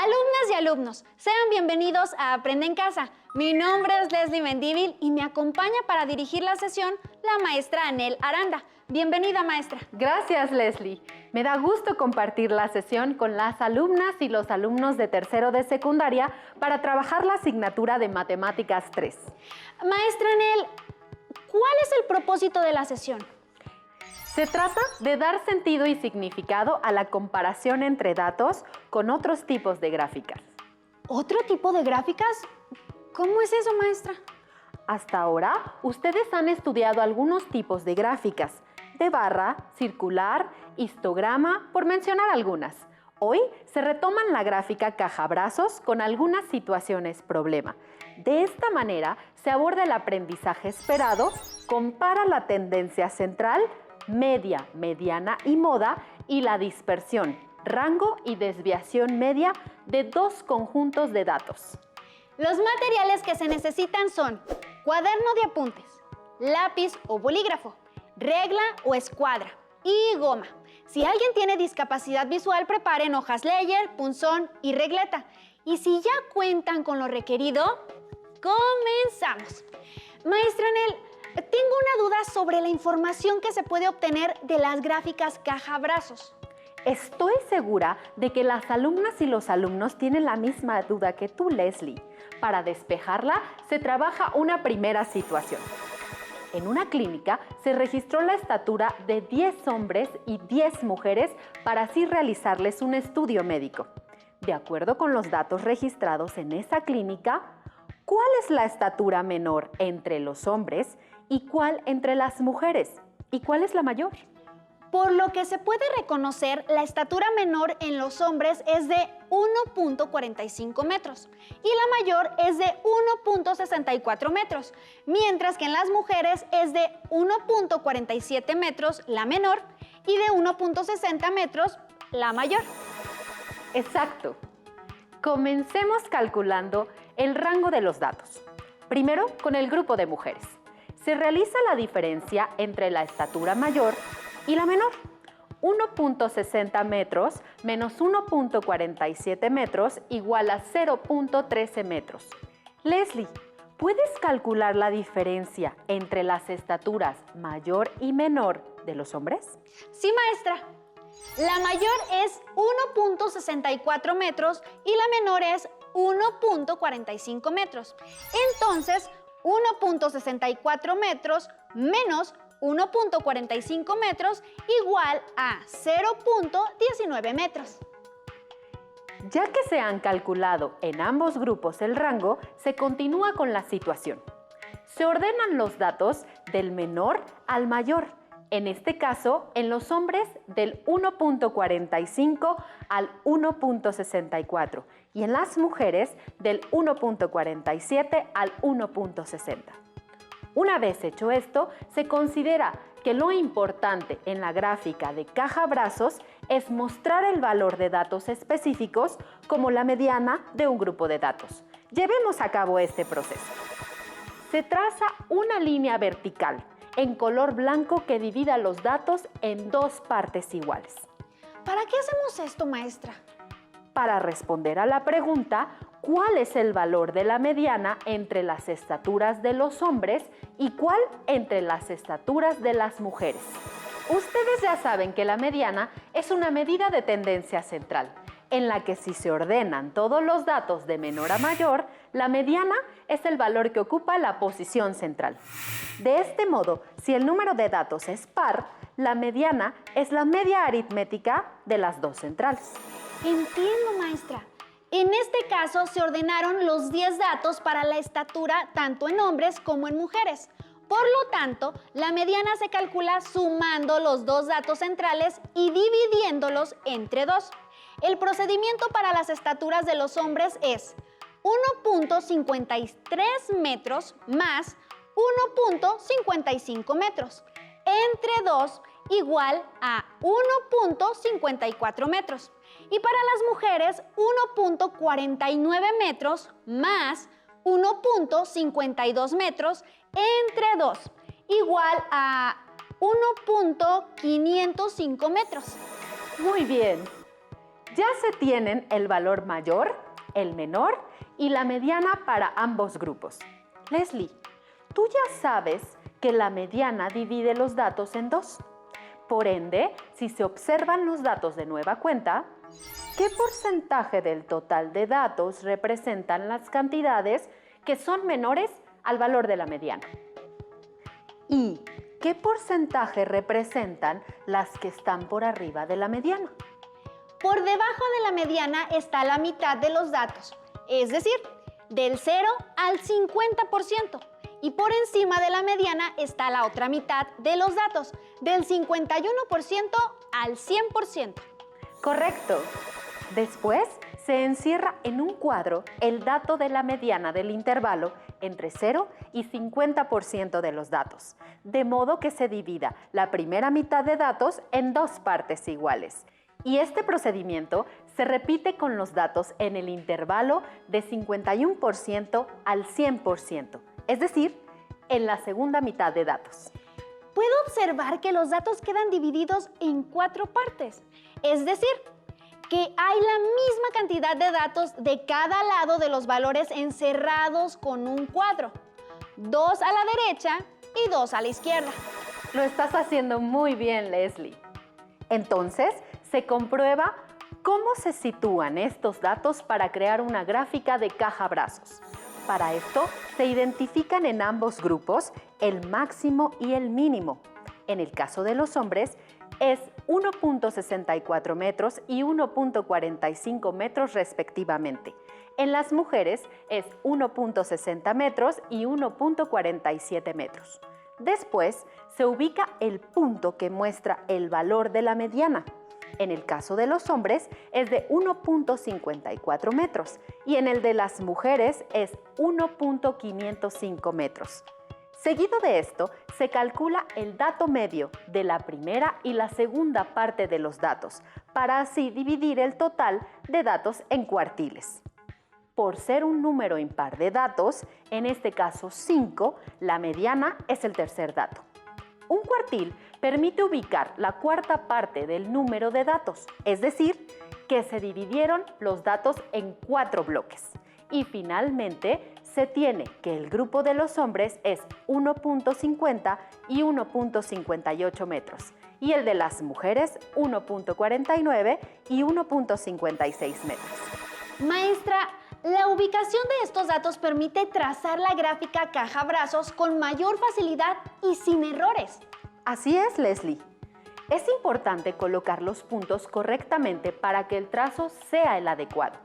Alumnas y alumnos, sean bienvenidos a Aprende en Casa. Mi nombre es Leslie Mendívil y me acompaña para dirigir la sesión la maestra Anel Aranda. Bienvenida, maestra. Gracias, Leslie. Me da gusto compartir la sesión con las alumnas y los alumnos de tercero de secundaria para trabajar la asignatura de Matemáticas 3. Maestra Anel, ¿cuál es el propósito de la sesión? Se trata de dar sentido y significado a la comparación entre datos con otros tipos de gráficas. ¿Otro tipo de gráficas? ¿Cómo es eso, maestra? Hasta ahora, ustedes han estudiado algunos tipos de gráficas, de barra, circular, histograma, por mencionar algunas. Hoy se retoman la gráfica caja-brazos con algunas situaciones problema. De esta manera, se aborda el aprendizaje esperado, compara la tendencia central, media, mediana y moda y la dispersión, rango y desviación media de dos conjuntos de datos. Los materiales que se necesitan son cuaderno de apuntes, lápiz o bolígrafo, regla o escuadra y goma. Si alguien tiene discapacidad visual, preparen hojas Leyer, punzón y regleta. Y si ya cuentan con lo requerido, comenzamos. Maestra Anel, tengo una duda sobre la información que se puede obtener de las gráficas caja-brazos. Estoy segura de que las alumnas y los alumnos tienen la misma duda que tú, Leslie. Para despejarla, se trabaja una primera situación. En una clínica se registró la estatura de 10 hombres y 10 mujeres para así realizarles un estudio médico. De acuerdo con los datos registrados en esa clínica, ¿cuál es la estatura menor entre los hombres y cuál entre las mujeres? ¿Y cuál es la mayor? Por lo que se puede reconocer, la estatura menor en los hombres es de 1.45 metros y la mayor es de 1.64 metros, mientras que en las mujeres es de 1.47 metros la menor y de 1.60 metros la mayor. Exacto. Comencemos calculando el rango de los datos. Primero, con el grupo de mujeres. Se realiza la diferencia entre la estatura mayor y la menor. 1.60 metros menos 1.47 metros igual a 0.13 metros. Leslie, ¿puedes calcular la diferencia entre las estaturas mayor y menor de los hombres? Sí, maestra. La mayor es 1.64 metros y la menor es 1.45 metros. Entonces, 1.64 metros menos 1.45 metros igual a 0.19 metros. Ya que se han calculado en ambos grupos el rango, se continúa con la situación. Se ordenan los datos del menor al mayor. En este caso, en los hombres del 1.45 al 1.64 y en las mujeres del 1.47 al 1.60. Una vez hecho esto, se considera que lo importante en la gráfica de caja-brazos es mostrar el valor de datos específicos como la mediana de un grupo de datos. Llevemos a cabo este proceso. Se traza una línea vertical en color blanco que divida los datos en dos partes iguales. ¿Para qué hacemos esto, maestra? Para responder a la pregunta, ¿cuál es el valor de la mediana entre las estaturas de los hombres y cuál entre las estaturas de las mujeres? Ustedes ya saben que la mediana es una medida de tendencia central, en la que si se ordenan todos los datos de menor a mayor, la mediana es el valor que ocupa la posición central. De este modo, si el número de datos es par, la mediana es la media aritmética de las dos centrales. Entiendo, maestra. En este caso, se ordenaron los 10 datos para la estatura tanto en hombres como en mujeres. Por lo tanto, la mediana se calcula sumando los dos datos centrales y dividiéndolos entre dos. El procedimiento para las estaturas de los hombres es 1.53 metros más 1.55 metros entre 2 igual a 1.54 metros. Y para las mujeres, 1.49 metros más 1.52 metros entre 2 igual a 1.505 metros. Muy bien. Ya se tienen el valor mayor, el menor y la mediana para ambos grupos. Leslie, tú ya sabes que la mediana divide los datos en dos. Por ende, si se observan los datos de nueva cuenta, ¿qué porcentaje del total de datos representan las cantidades que son menores al valor de la mediana? ¿Y qué porcentaje representan las que están por arriba de la mediana? Por debajo de la mediana está la mitad de los datos, es decir, del 0 al 50%. Y por encima de la mediana está la otra mitad de los datos, del 51% al 100%. Correcto. Después se encierra en un cuadro el dato de la mediana del intervalo entre 0 y 50% de los datos, de modo que se divida la primera mitad de datos en dos partes iguales. Y este procedimiento se repite con los datos en el intervalo de 51% al 100%, es decir, en la segunda mitad de datos. Puedo observar que los datos quedan divididos en 4 partes, es decir, que hay la misma cantidad de datos de cada lado de los valores encerrados con un cuadro, 2 a la derecha y 2 a la izquierda. Lo estás haciendo muy bien, Leslie. Entonces, se comprueba cómo se sitúan estos datos para crear una gráfica de caja-brazos. Para esto, se identifican en ambos grupos el máximo y el mínimo. En el caso de los hombres, es 1.64 metros y 1.45 metros respectivamente. En las mujeres es 1.60 metros y 1.47 metros. Después, se ubica el punto que muestra el valor de la mediana. En el caso de los hombres es de 1.54 metros y en el de las mujeres es 1.505 metros. Seguido de esto, se calcula el dato medio de la primera y la segunda parte de los datos, para así dividir el total de datos en cuartiles. Por ser un número impar de datos, en este caso 5, la mediana es el tercer dato. Un cuartil permite ubicar la cuarta parte del número de datos, es decir, que se dividieron los datos en 4 bloques. Y finalmente, se tiene que el grupo de los hombres es 1.50 y 1.58 metros, y el de las mujeres 1.49 y 1.56 metros. Maestra, la ubicación de estos datos permite trazar la gráfica caja-brazos con mayor facilidad y sin errores. Así es, Leslie. Es importante colocar los puntos correctamente para que el trazo sea el adecuado.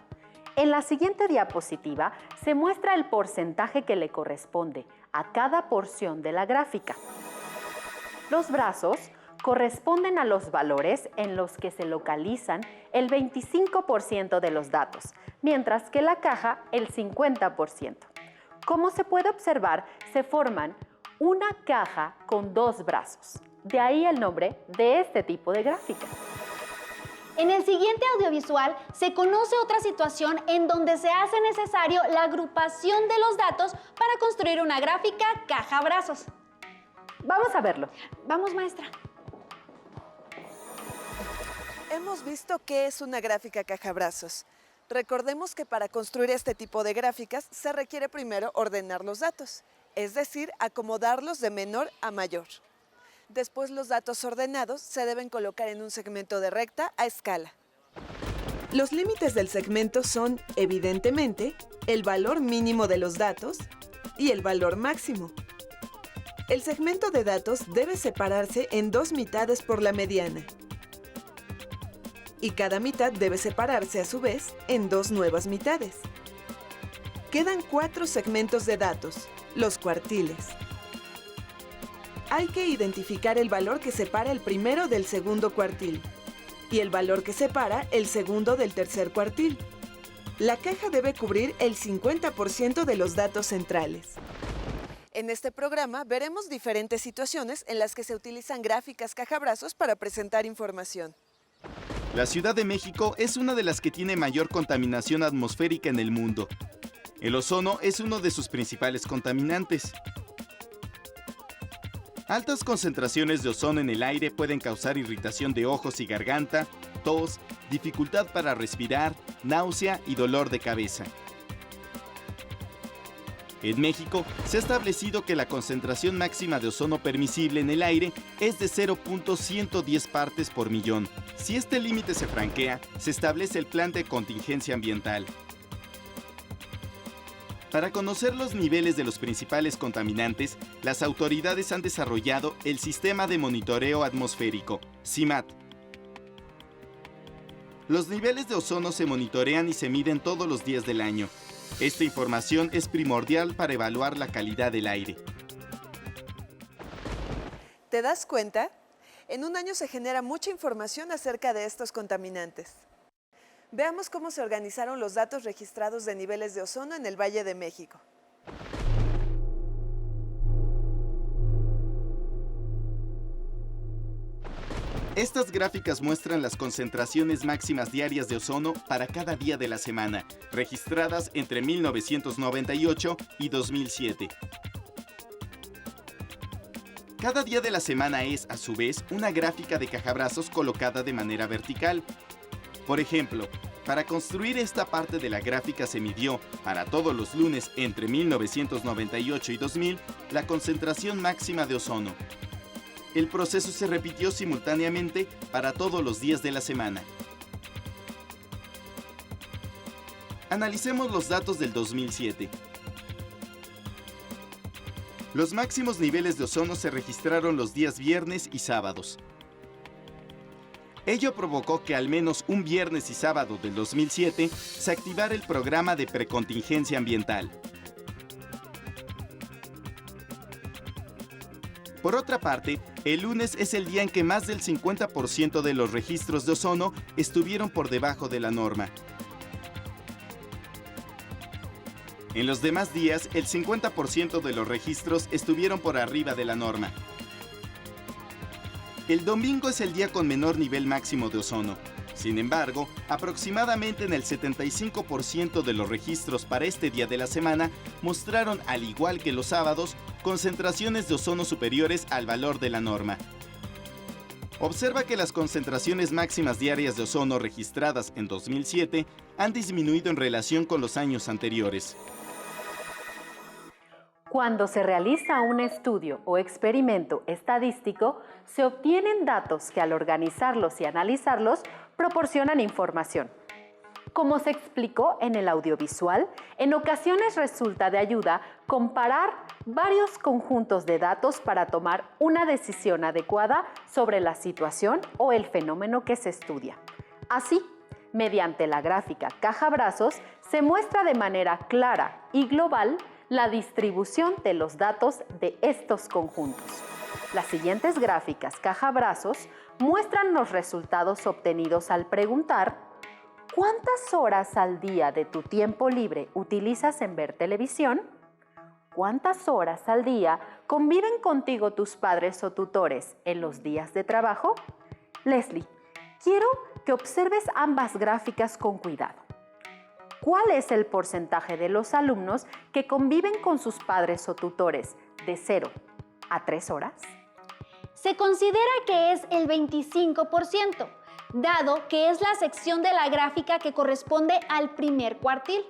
En la siguiente diapositiva se muestra el porcentaje que le corresponde a cada porción de la gráfica. Los brazos corresponden a los valores en los que se localizan el 25% de los datos, mientras que la caja el 50%. Como se puede observar, se forman una caja con 2 brazos. De ahí el nombre de este tipo de gráfica. En el siguiente audiovisual se conoce otra situación en donde se hace necesario la agrupación de los datos para construir una gráfica caja-brazos. Vamos a verlo. Vamos, maestra. Hemos visto qué es una gráfica caja-brazos. Recordemos que para construir este tipo de gráficas se requiere primero ordenar los datos, es decir, acomodarlos de menor a mayor. Después los datos ordenados se deben colocar en un segmento de recta a escala. Los límites del segmento son, evidentemente, el valor mínimo de los datos y el valor máximo. El segmento de datos debe separarse en 2 mitades por la mediana. Y cada mitad debe separarse a su vez en 2 nuevas mitades. Quedan 4 segmentos de datos, los cuartiles. Hay que identificar el valor que separa el primero del segundo cuartil y el valor que separa el segundo del tercer cuartil. La caja debe cubrir el 50% de los datos centrales. En este programa veremos diferentes situaciones en las que se utilizan gráficas caja-brazos para presentar información. La Ciudad de México es una de las que tiene mayor contaminación atmosférica en el mundo. El ozono es uno de sus principales contaminantes. Altas concentraciones de ozono en el aire pueden causar irritación de ojos y garganta, tos, dificultad para respirar, náusea y dolor de cabeza. En México, se ha establecido que la concentración máxima de ozono permisible en el aire es de 0.110 partes por millón. Si este límite se franquea, se establece el plan de contingencia ambiental. Para conocer los niveles de los principales contaminantes, las autoridades han desarrollado el Sistema de Monitoreo Atmosférico, CIMAT. Los niveles de ozono se monitorean y se miden todos los días del año. Esta información es primordial para evaluar la calidad del aire. ¿Te das cuenta? En un año se genera mucha información acerca de estos contaminantes. Veamos cómo se organizaron los datos registrados de niveles de ozono en el Valle de México. Estas gráficas muestran las concentraciones máximas diarias de ozono para cada día de la semana, registradas entre 1998 y 2007. Cada día de la semana es, a su vez, una gráfica de cajabrazos colocada de manera vertical. Por ejemplo, para construir esta parte de la gráfica se midió, para todos los lunes entre 1998 y 2000, la concentración máxima de ozono. El proceso se repitió simultáneamente para todos los días de la semana. Analicemos los datos del 2007. Los máximos niveles de ozono se registraron los días viernes y sábados. Ello provocó que al menos un viernes y sábado del 2007 se activara el programa de precontingencia ambiental. Por otra parte, el lunes es el día en que más del 50% de los registros de ozono estuvieron por debajo de la norma. En los demás días, el 50% de los registros estuvieron por arriba de la norma. El domingo es el día con menor nivel máximo de ozono. Sin embargo, aproximadamente en el 75% de los registros para este día de la semana mostraron, al igual que los sábados, concentraciones de ozono superiores al valor de la norma. Observa que las concentraciones máximas diarias de ozono registradas en 2007 han disminuido en relación con los años anteriores. Cuando se realiza un estudio o experimento estadístico, se obtienen datos que al organizarlos y analizarlos proporcionan información. Como se explicó en el audiovisual, en ocasiones resulta de ayuda comparar varios conjuntos de datos para tomar una decisión adecuada sobre la situación o el fenómeno que se estudia. Así, mediante la gráfica cajabrazos, se muestra de manera clara y global la distribución de los datos de estos conjuntos. Las siguientes gráficas cajabrazos muestran los resultados obtenidos al preguntar ¿cuántas horas al día de tu tiempo libre utilizas en ver televisión? ¿Cuántas horas al día conviven contigo tus padres o tutores en los días de trabajo? Leslie, quiero que observes ambas gráficas con cuidado. ¿Cuál es el porcentaje de los alumnos que conviven con sus padres o tutores de 0 a 3 horas? Se considera que es el 25%, dado que es la sección de la gráfica que corresponde al primer cuartil.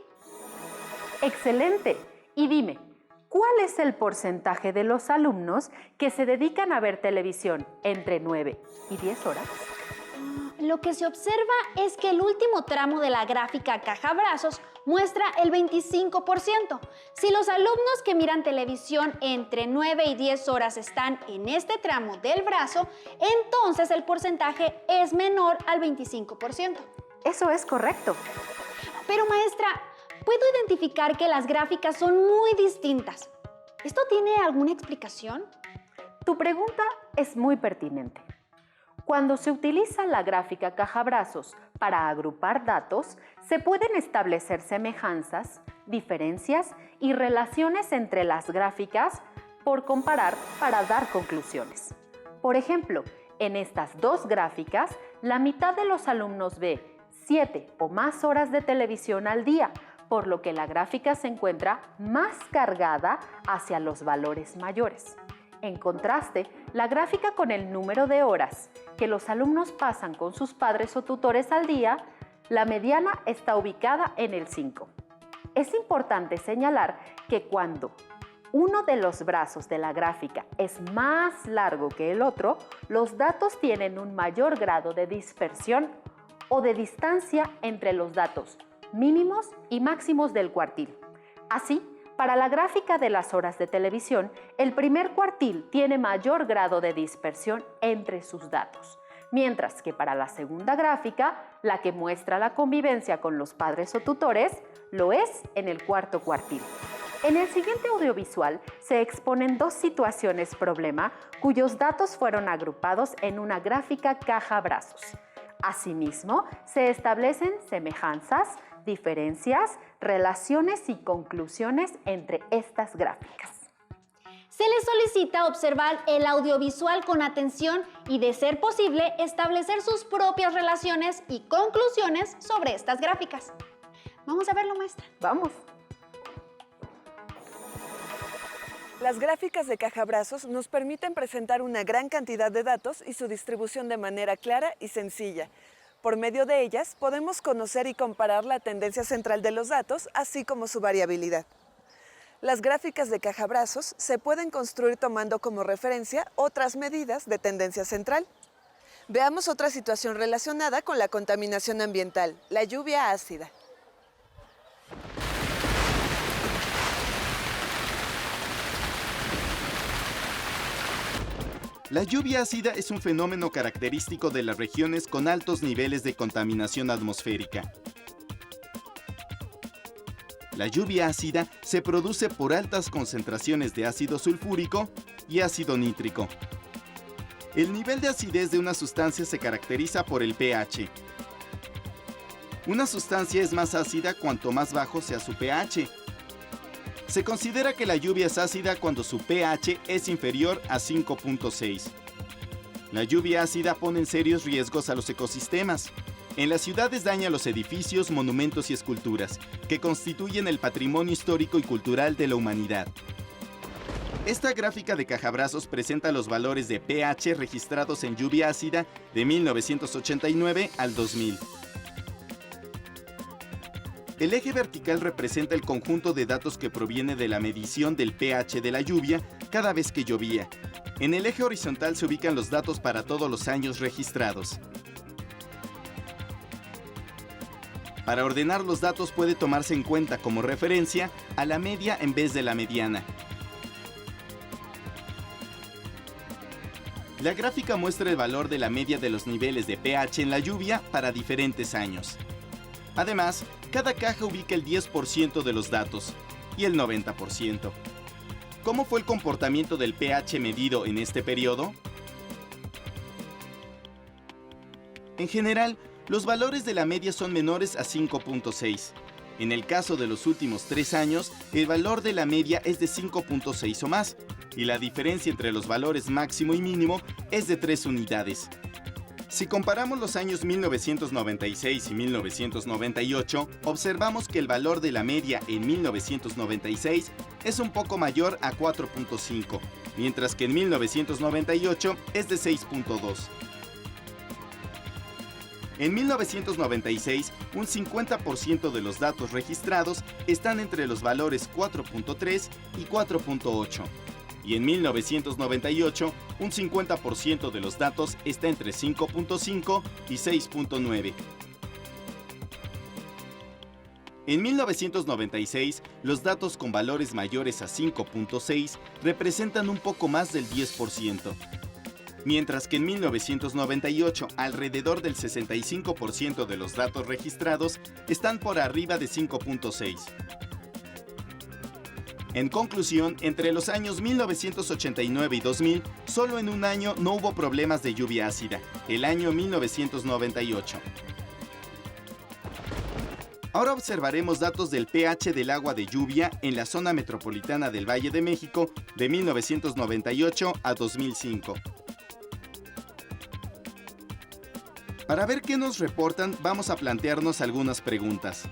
¡Excelente! Y dime, ¿cuál es el porcentaje de los alumnos que se dedican a ver televisión entre 9 y 10 horas? Lo que se observa es que el último tramo de la gráfica cajabrazos muestra el 25%. Si los alumnos que miran televisión entre 9 y 10 horas están en este tramo del brazo, entonces el porcentaje es menor al 25%. Eso es correcto. Pero maestra, puedo identificar que las gráficas son muy distintas. ¿Esto tiene alguna explicación? Tu pregunta es muy pertinente. Cuando se utiliza la gráfica cajabrazos para agrupar datos, se pueden establecer semejanzas, diferencias y relaciones entre las gráficas por comparar para dar conclusiones. Por ejemplo, en estas dos gráficas, la mitad de los alumnos ve 7 o más horas de televisión al día, por lo que la gráfica se encuentra más cargada hacia los valores mayores. En contraste, la gráfica con el número de horas que los alumnos pasan con sus padres o tutores al día, la mediana está ubicada en el 5. Es importante señalar que cuando uno de los brazos de la gráfica es más largo que el otro, los datos tienen un mayor grado de dispersión o de distancia entre los datos mínimos y máximos del cuartil. Así, para la gráfica de las horas de televisión, el primer cuartil tiene mayor grado de dispersión entre sus datos, mientras que para la segunda gráfica, la que muestra la convivencia con los padres o tutores, lo es en el cuarto cuartil. En el siguiente audiovisual se exponen dos situaciones problema cuyos datos fueron agrupados en una gráfica caja-brazos. Asimismo, se establecen semejanzas, diferencias, relaciones y conclusiones entre estas gráficas. Se les solicita observar el audiovisual con atención y, de ser posible, establecer sus propias relaciones y conclusiones sobre estas gráficas. Vamos a verlo, maestra. Vamos. Las gráficas de caja-brazos nos permiten presentar una gran cantidad de datos y su distribución de manera clara y sencilla. Por medio de ellas podemos conocer y comparar la tendencia central de los datos, así como su variabilidad. Las gráficas de caja-brazos se pueden construir tomando como referencia otras medidas de tendencia central. Veamos otra situación relacionada con la contaminación ambiental, la lluvia ácida. La lluvia ácida es un fenómeno característico de las regiones con altos niveles de contaminación atmosférica. La lluvia ácida se produce por altas concentraciones de ácido sulfúrico y ácido nítrico. El nivel de acidez de una sustancia se caracteriza por el pH. Una sustancia es más ácida cuanto más bajo sea su pH. Se considera que la lluvia es ácida cuando su pH es inferior a 5.6. La lluvia ácida pone en serios riesgos a los ecosistemas. En las ciudades daña los edificios, monumentos y esculturas, que constituyen el patrimonio histórico y cultural de la humanidad. Esta gráfica de caja-brazos presenta los valores de pH registrados en lluvia ácida de 1989 al 2000. El eje vertical representa el conjunto de datos que proviene de la medición del pH de la lluvia cada vez que llovía. En el eje horizontal se ubican los datos para todos los años registrados. Para ordenar los datos puede tomarse en cuenta como referencia a la media en vez de la mediana. La gráfica muestra el valor de la media de los niveles de pH en la lluvia para diferentes años. Además, cada caja ubica el 10% de los datos y el 90%. ¿Cómo fue el comportamiento del pH medido en este periodo? En general, los valores de la media son menores a 5.6. En el caso de los últimos 3 años, el valor de la media es de 5.6 o más, y la diferencia entre los valores máximo y mínimo es de 3 unidades. Si comparamos los años 1996 y 1998, observamos que el valor de la media en 1996 es un poco mayor a 4.5, mientras que en 1998 es de 6.2. En 1996, un 50% de los datos registrados están entre los valores 4.3 y 4.8. Y en 1998, un 50% de los datos está entre 5.5 y 6.9. En 1996, los datos con valores mayores a 5.6 representan un poco más del 10%, mientras que en 1998, alrededor del 65% de los datos registrados están por arriba de 5.6. En conclusión, entre los años 1989 y 2000, solo en un año no hubo problemas de lluvia ácida, el año 1998. Ahora observaremos datos del pH del agua de lluvia en la zona metropolitana del Valle de México de 1998 a 2005. Para ver qué nos reportan, vamos a plantearnos algunas preguntas.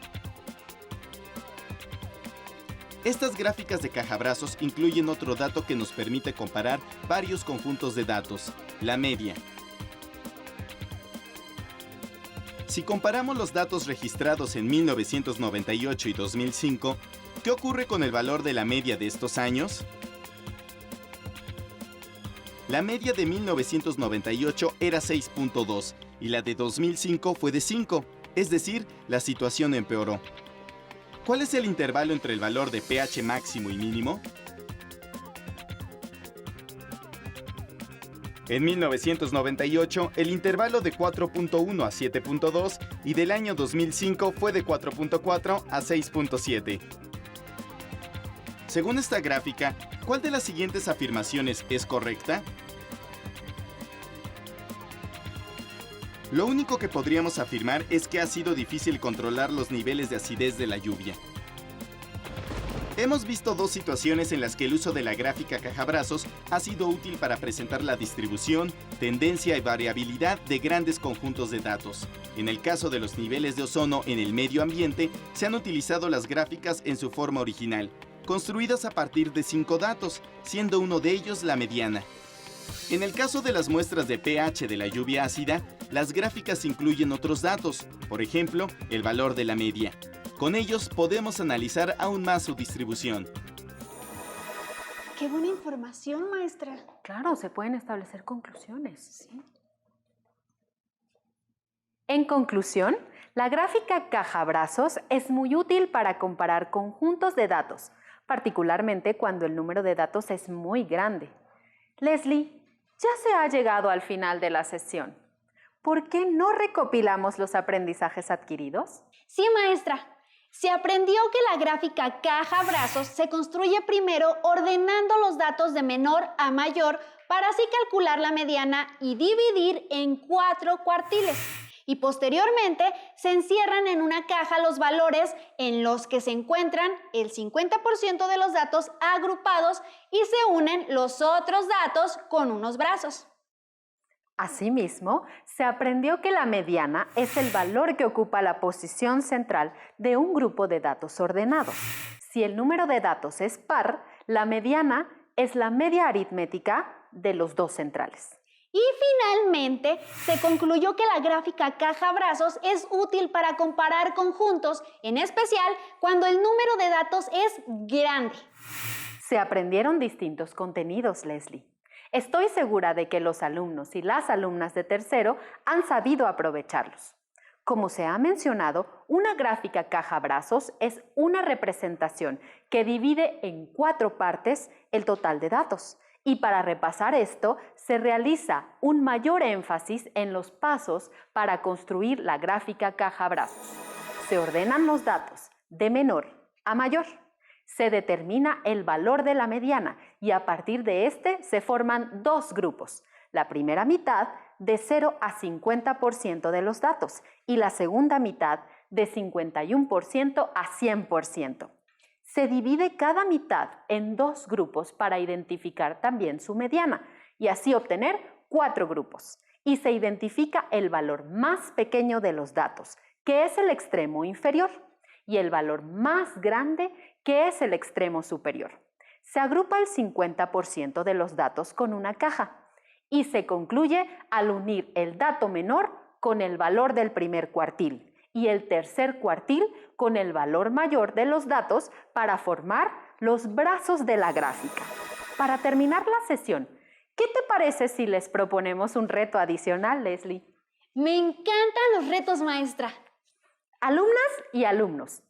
Estas gráficas de cajabrazos incluyen otro dato que nos permite comparar varios conjuntos de datos, la media. Si comparamos los datos registrados en 1998 y 2005, ¿qué ocurre con el valor de la media de estos años? La media de 1998 era 6.2 y la de 2005 fue de 5, es decir, la situación empeoró. ¿Cuál es el intervalo entre el valor de pH máximo y mínimo? En 1998, el intervalo de 4.1 a 7.2 y del año 2005 fue de 4.4 a 6.7. Según esta gráfica, ¿cuál de las siguientes afirmaciones es correcta? Lo único que podríamos afirmar es que ha sido difícil controlar los niveles de acidez de la lluvia. Hemos visto dos situaciones en las que el uso de la gráfica cajabrazos ha sido útil para presentar la distribución, tendencia y variabilidad de grandes conjuntos de datos. En el caso de los niveles de ozono en el medio ambiente, se han utilizado las gráficas en su forma original, construidas a partir de 5 datos, siendo uno de ellos la mediana. En el caso de las muestras de pH de la lluvia ácida, las gráficas incluyen otros datos, por ejemplo, el valor de la media. Con ellos podemos analizar aún más su distribución. ¡Qué buena información, maestra! Claro, se pueden establecer conclusiones. Sí. En conclusión, la gráfica cajabrazos es muy útil para comparar conjuntos de datos, particularmente cuando el número de datos es muy grande. Leslie, ya se ha llegado al final de la sesión. ¿Por qué no recopilamos los aprendizajes adquiridos? Sí, maestra. Se aprendió que la gráfica caja-brazos se construye primero ordenando los datos de menor a mayor para así calcular la mediana y dividir en 4 cuartiles. Y posteriormente se encierran en una caja los valores en los que se encuentran el 50% de los datos agrupados y se unen los otros datos con unos brazos. Asimismo, se aprendió que la mediana es el valor que ocupa la posición central de un grupo de datos ordenados. Si el número de datos es par, la mediana es la media aritmética de los dos centrales. Y finalmente, se concluyó que la gráfica caja-brazos es útil para comparar conjuntos, en especial cuando el número de datos es grande. Se aprendieron distintos contenidos, Leslie. Estoy segura de que los alumnos y las alumnas de tercero han sabido aprovecharlos. Como se ha mencionado, una gráfica caja-brazos es una representación que divide en 4 partes el total de datos. Y para repasar esto, se realiza un mayor énfasis en los pasos para construir la gráfica caja-brazos. Se ordenan los datos de menor a mayor. Se determina el valor de la mediana y a partir de este se forman 2 grupos. La primera mitad de 0 a 50% de los datos y la segunda mitad de 51% a 100%. Se divide cada mitad en 2 grupos para identificar también su mediana y así obtener 4 grupos. Y se identifica el valor más pequeño de los datos, que es el extremo inferior, y el valor más grande, que es el extremo superior. Se agrupa el 50% de los datos con una caja y se concluye al unir el dato menor con el valor del primer cuartil y el tercer cuartil con el valor mayor de los datos para formar los brazos de la gráfica. Para terminar la sesión, ¿qué te parece si les proponemos un reto adicional, Leslie? Me encantan los retos, maestra. Alumnas y alumnos,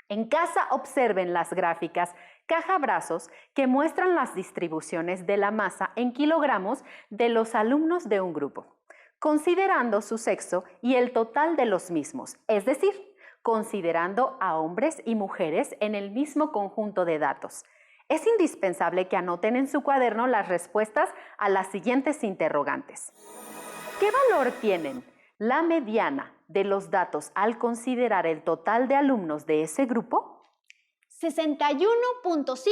en casa observen las gráficas caja-brazos que muestran las distribuciones de la masa en kilogramos de los alumnos de un grupo, considerando su sexo y el total de los mismos, es decir, considerando a hombres y mujeres en el mismo conjunto de datos. Es indispensable que anoten en su cuaderno las respuestas a las siguientes interrogantes. ¿Qué valor tienen la mediana de los datos al considerar el total de alumnos de ese grupo? 61.5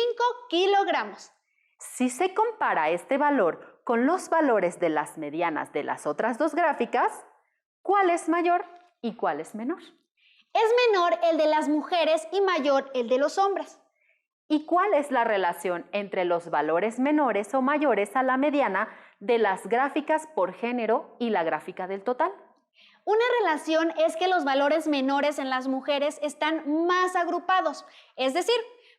kilogramos. Si se compara este valor con los valores de las medianas de las otras 2 gráficas, ¿cuál es mayor y cuál es menor? Es menor el de las mujeres y mayor el de los hombres. ¿Y cuál es la relación entre los valores menores o mayores a la mediana de las gráficas por género y la gráfica del total? Una relación es que los valores menores en las mujeres están más agrupados, es decir,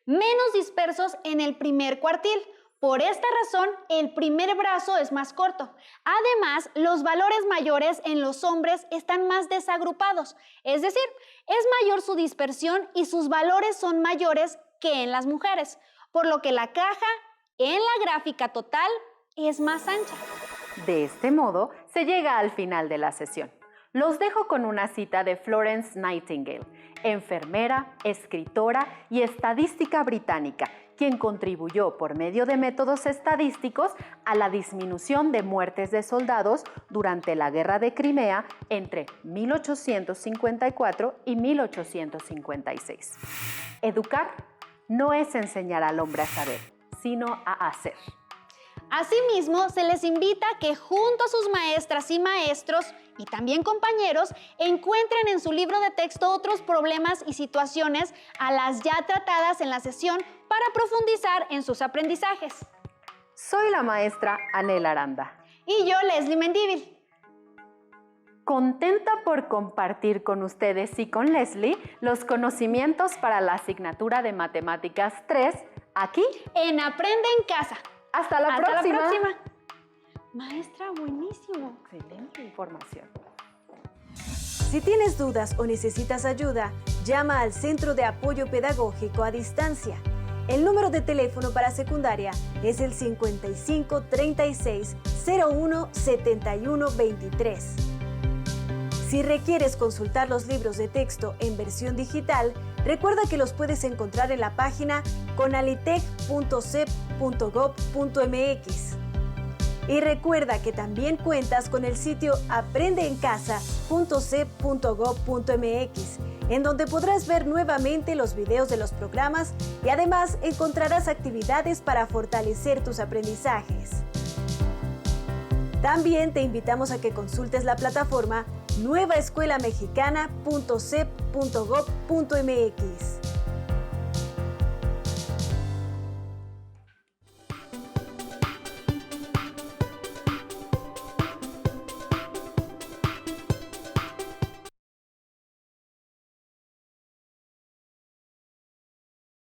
menos dispersos en el primer cuartil. Por esta razón, el primer brazo es más corto. Además, los valores mayores en los hombres están más desagrupados, es decir, es mayor su dispersión y sus valores son mayores que en las mujeres, por lo que la caja en la gráfica total es más ancha. De este modo, se llega al final de la sesión. Los dejo con una cita de Florence Nightingale, enfermera, escritora y estadística británica, quien contribuyó por medio de métodos estadísticos a la disminución de muertes de soldados durante la Guerra de Crimea entre 1854 y 1856. Educar no es enseñar al hombre a saber, sino a hacer. Asimismo, se les invita a que junto a sus maestras y maestros y también compañeros encuentren en su libro de texto otros problemas y situaciones a las ya tratadas en la sesión para profundizar en sus aprendizajes. Soy la maestra Anel Aranda. Y yo, Leslie Mendívil. Contenta por compartir con ustedes y con Leslie los conocimientos para la asignatura de Matemáticas 3 aquí En Aprende en Casa. Hasta la Hasta próxima. la próxima. Maestra, buenísimo. Excelente información. Si tienes dudas o necesitas ayuda, llama al Centro de Apoyo Pedagógico a Distancia. El número de teléfono para secundaria es el 55 36 01 71 23. Si requieres consultar los libros de texto en versión digital, recuerda que los puedes encontrar en la página conalitec.cep.gov.mx. Y recuerda que también cuentas con el sitio aprendeencasa.cep.gov.mx, en donde podrás ver nuevamente los videos de los programas y además encontrarás actividades para fortalecer tus aprendizajes. También te invitamos a que consultes la plataforma nuevaescuelamexicana.cep.gov.mx.